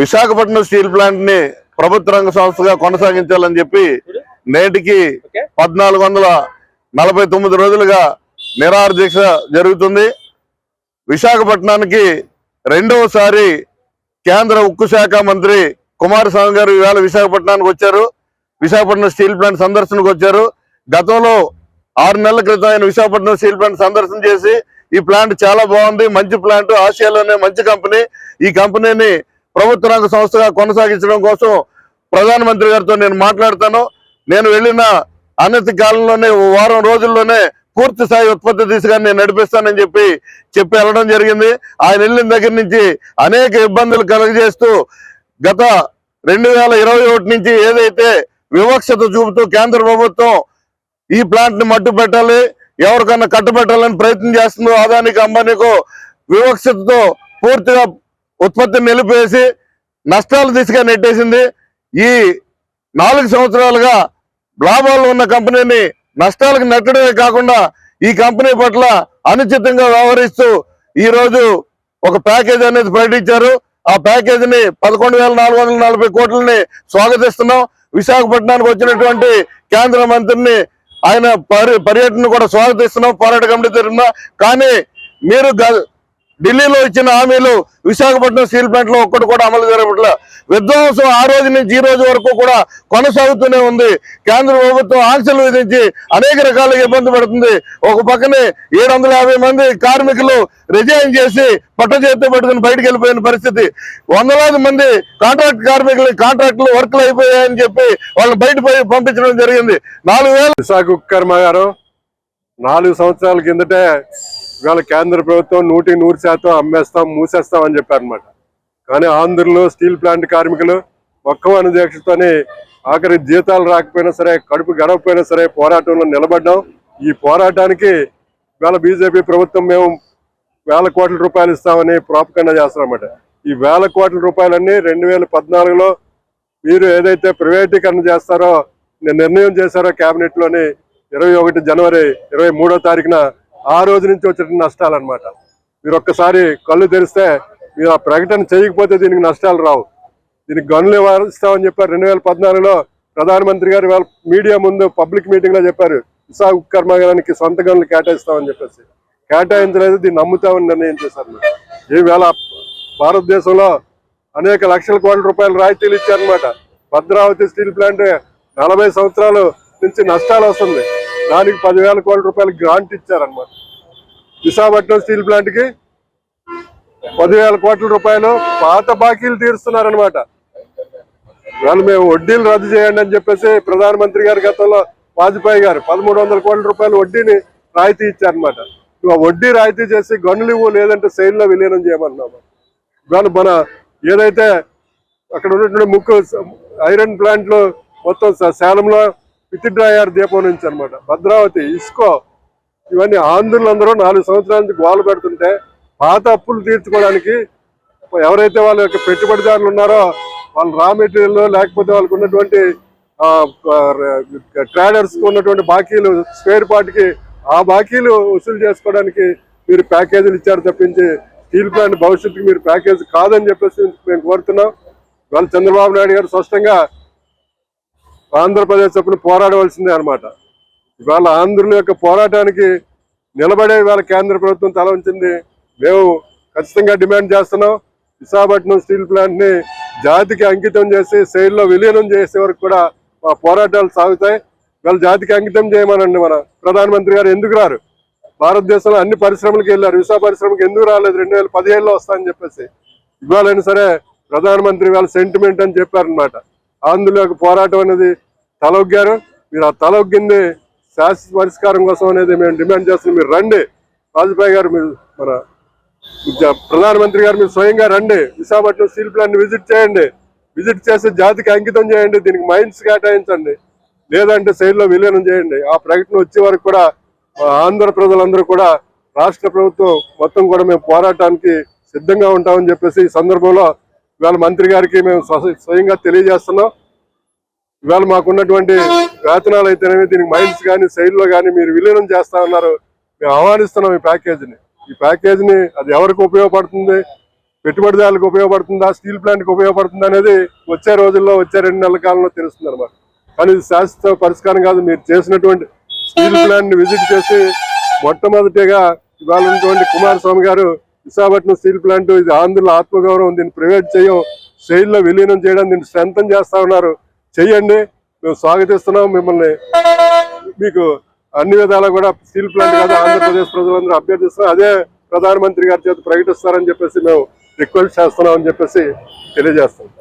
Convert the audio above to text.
Visakhapatnam steel plant ని ప్రభుత్వ రంగ సంస్థగా కొనసాగించాలని చెప్పి నేటికి 1449 రోజులుగా నిరాహార దీక్ష జరుగుతుంది. విశాఖపట్నానికి రెండవసారి కేంద్ర ఉక్కు శాఖ మంత్రి కుమారస్వామి గారు ఇవాళ విశాఖపట్నానికి వచ్చారు. విశాఖపట్నం స్టీల్ ప్లాంట్ సందర్శనకు వచ్చారు. గతంలో 6 నెలల క్రితం ఆయన విశాఖపట్నం స్టీల్ ప్లాంట్ సందర్శన చేసి ఈ ప్లాంట్ చాలా బాగుంది, మంచి ప్లాంట్, ఆసియాలోనే మంచి కంపెనీ, ఈ కంపెనీని ప్రభుత్వ రంగ సంస్థగా కొనసాగించడం కోసం ప్రధానమంత్రి గారితో నేను మాట్లాడతాను, నేను వెళ్ళిన అనతి కాలంలోనే వారం రోజుల్లోనే పూర్తి స్థాయి ఉత్పత్తి దిశగా నేను నడిపిస్తానని చెప్పి వెళ్ళడం జరిగింది. ఆయన వెళ్ళిన దగ్గర నుంచి అనేక ఇబ్బందులు కలుగజేస్తూ గత 2021 నుంచి ఏదైతే వివక్షత చూపుతూ కేంద్ర ప్రభుత్వం ఈ ప్లాంట్ ని మట్టు పెట్టాలి, ఎవరికన్నా కట్టుబెట్టాలని ప్రయత్నం చేస్తుందో అదానికి అంబానీకు వివక్షతతో పూర్తిగా ఉత్పత్తిని నిలిపేసి నష్టాల దిశగా నెట్టేసింది. ఈ 4 సంవత్సరాలుగా లాభాలు ఉన్న కంపెనీని నష్టాలకు నెట్టడమే కాకుండా ఈ కంపెనీ పట్ల అనుచితంగా వ్యవహరిస్తూ ఈ రోజు ఒక ప్యాకేజ్ అనేది ప్రకటించారు. ఆ ప్యాకేజీని 11,440 కోట్లని స్వాగతిస్తున్నాం. విశాఖపట్నానికి వచ్చినటువంటి కేంద్ర మంత్రిని ఆయన పర్యటన కూడా స్వాగతిస్తున్నాం పోరాట కమిటీ తరఫున. కానీ మీరు ఢిల్లీలో ఇచ్చిన హామీలు విశాఖపట్నం స్టీల్ ప్లాంట్ లో ఒక్కటి కూడా అమలు జరగట్ల. విధ్వంసం ఆ రోజు నుంచి ఈ రోజు వరకు కూడా కొనసాగుతూనే ఉంది. కేంద్ర ప్రభుత్వం ఆంక్షలు విధించి అనేక రకాలుగా ఇబ్బంది పడుతుంది. ఒక పక్కనే 750 మంది కార్మికులు రిజైన్ చేసి పట్ట చేతి పట్టుకుని బయటకు వెళ్ళిపోయిన పరిస్థితి, వందలాది మంది కాంట్రాక్ట్ కార్మికులు కాంట్రాక్టులు వర్క్లు అయిపోయాయని చెప్పి వాళ్ళని బయట పంపించడం జరిగింది. 4,000 విశాఖ ఉక్కు కర్మాగారం 4 సంవత్సరాల కిందటే ఇవాళ కేంద్ర ప్రభుత్వం 100% అమ్మేస్తాం, మూసేస్తాం అని చెప్పారనమాట. కానీ ఆంధ్రలో స్టీల్ ప్లాంట్ కార్మికులు ఒక్కవన దీక్షతోని ఆఖరి జీతాలు రాకపోయినా సరే, కడుపు గడవకపోయినా సరే పోరాటంలో నిలబడ్డాం. ఈ పోరాటానికి ఇవాళ బీజేపీ ప్రభుత్వం మేము 1,000 కోట్ల రూపాయలు ఇస్తామని ప్రాపగండా చేస్తారన్నమాట. ఈ 1,000 కోట్ల రూపాయలన్నీ 2014లో మీరు ఏదైతే ప్రైవేటీకరణ చేస్తారో నిర్ణయం చేశారో కేబినెట్ లోని 21 జనవరి 23వ తారీఖున ఆ రోజు నుంచి వచ్చిన నష్టాలన్నమాట. మీరు ఒక్కసారి కళ్ళు తెరిస్తే మీరు ఆ ప్రకటన చేయకపోతే దీనికి నష్టాలు రావు. దీనికి గనులు ఇస్తామని చెప్పారు 2014లో ప్రధానమంత్రి గారు ఇవాళ మీడియా ముందు పబ్లిక్ మీటింగ్ లో చెప్పారు విశాఖ ఉక్కు కర్మాగారానికి సొంత గనులు కేటాయిస్తామని చెప్పేసి. కేటాయించలేదు, దీన్ని నమ్ముతామని నిర్ణయం చేశారు. ఈవేళ భారతదేశంలో అనేక లక్షల కోట్ల రూపాయల రాయితీలు ఇచ్చారనమాట. భద్రావతి స్టీల్ ప్లాంట్ 40 సంవత్సరాల నుంచి నష్టాలు వస్తుంది, దానికి 10,000 కోట్ల రూపాయలు గ్రాంట్ ఇచ్చారనమాట. విశాఖపట్నం స్టీల్ ప్లాంట్ కి 10,000 కోట్ల రూపాయలు పాత బాకీలు తీరుస్తున్నారనమాట. వాళ్ళు మేము వడ్డీలు రద్దు చేయండి అని చెప్పేసి ప్రధానమంత్రి గారి గతంలో వాజ్పేయి గారు 1,300 కోట్ల రూపాయలు వడ్డీని రాయితీ ఇచ్చారనమాట. నువ్వు వడ్డీ రాయితీ చేసి గనులు ఇవ్వు, లేదంటే సెయిల్లో విలీనం చేయమన్నాము. ఇవాళ మన ఏదైతే అక్కడ ఉన్నటువంటి ముక్కు ఐరన్ ప్లాంట్లు మొత్తం సేలంలో విత్డ్రాయర్ దీపం నుంచి అనమాట, భద్రావతి, ఇస్కో, ఇవన్నీ ఆంధ్రులందరూ 4 సంవత్సరాల నుంచి గోలు పెడుతుంటే పాత అప్పులు తీర్చుకోవడానికి ఎవరైతే వాళ్ళ యొక్క పెట్టుబడిదారులు ఉన్నారో వాళ్ళ రా మెటీరియల్ లేకపోతే వాళ్ళకు ఉన్నటువంటి ట్రేడర్స్ ఉన్నటువంటి బాకీలు స్పేర్ పార్ట్కి ఆ బాకీలు వసూలు చేసుకోవడానికి మీరు ప్యాకేజీలు ఇచ్చారు తప్పించి స్టీల్ ప్లాంట్ భవిష్యత్తుకి మీరు ప్యాకేజ్ కాదని చెప్పేసి మేము కోరుతున్నాం. ఇవాళ చంద్రబాబు నాయుడు గారు స్పష్టంగా ఆంధ్రప్రదేశ్ తరపున పోరాడవలసిందే అనమాట. ఇవాళ ఆంధ్రుల యొక్క పోరాటానికి నిలబడే ఇవాళ కేంద్ర ప్రభుత్వం తల ఉంచింది. మేము ఖచ్చితంగా డిమాండ్ చేస్తున్నాం, విశాఖపట్నం స్టీల్ ప్లాంట్ ని జాతికి అంకితం చేసి సెయిల్లో విలీనం చేసే వరకు కూడా మా పోరాటాలు సాగుతాయి. ఇవాళ జాతికి అంకితం చేయమనండి. మన ప్రధానమంత్రి గారు ఎందుకు రారు? భారతదేశంలో అన్ని పరిశ్రమలకు వెళ్ళారు, విశాఖ పరిశ్రమకు ఎందుకు రాలేదు? 2015లో వస్తాయని చెప్పేసి. ఇవాళైనా సరే ప్రధానమంత్రి ఇవాళ సెంటిమెంట్ అని చెప్పారనమాట. ఆంధ్రుల యొక్క పోరాటం అనేది తలొగ్గారు. మీరు ఆ తలొగ్గింది శాశ్వత పరిష్కారం కోసం అనేది మేము డిమాండ్ చేస్తున్నాం. మీరు రండి, వాజ్పేయి గారు, మీరు మన ప్రధానమంత్రి గారు మీరు స్వయంగా రండి, విశాఖపట్నం స్టీల్ ప్లాంట్ విజిట్ చేయండి, విజిట్ చేసి జాతికి అంకితం చేయండి, దీనికి మైన్స్ కేటాయించండి, లేదంటే సెయిల్లో విలీనం చేయండి. ఆ ప్రకటన వచ్చే వరకు కూడా ఆంధ్ర ప్రజలందరూ కూడా రాష్ట్ర ప్రభుత్వం మొత్తం కూడా మేము పోరాటానికి సిద్ధంగా ఉంటామని చెప్పేసి ఈ సందర్భంలో ఇవాళ మంత్రి గారికి మేము స్వయంగా తెలియజేస్తున్నాం. ఇవాళ మాకున్నటువంటి వేతనాలు అయితేనేమి దీనికి మైన్స్ కానీ సెయిల్లో కానీ మీరు విలీనం చేస్తా ఉన్నారు. మేము ఆహ్వానిస్తున్నాం ఈ ప్యాకేజీని. అది ఎవరికి ఉపయోగపడుతుంది? పెట్టుబడిదారులకు ఉపయోగపడుతుందా, స్టీల్ ప్లాంట్కి ఉపయోగపడుతుందా అనేది వచ్చే రోజుల్లో, వచ్చే 2 నెలల కాలంలో తెలుస్తుంది అనమాట. కానీ ఇది శాశ్వత పరిష్కారం కాదు. మీరు చేసినటువంటి స్టీల్ ప్లాంట్ ని విజిట్ చేసి మొట్టమొదటిగా ఇవాళ ఉన్నటువంటి కుమారస్వామి గారు విశాఖపట్నం స్టీల్ ప్లాంట్ ఇది ఆంధ్రుల ఆత్మగౌరవం, దీన్ని ప్రైవేట్ చేయం, శైలిలో విలీనం చేయడం, దీన్ని స్ట్రెంథన్ చేస్తా ఉన్నారు. చెయ్యండి, మేము స్వాగతిస్తున్నాం మిమ్మల్ని. మీకు అన్ని విధాలా కూడా స్టీల్ ప్లాంట్ కాదు ఆంధ్రప్రదేశ్ ప్రజలందరూ అభ్యర్థిస్తున్నారు. అదే ప్రధానమంత్రి గారి చేత ప్రకటిస్తారని చెప్పేసి మేము రిక్వెస్ట్ చేస్తున్నాం అని చెప్పేసి తెలియజేస్తాం.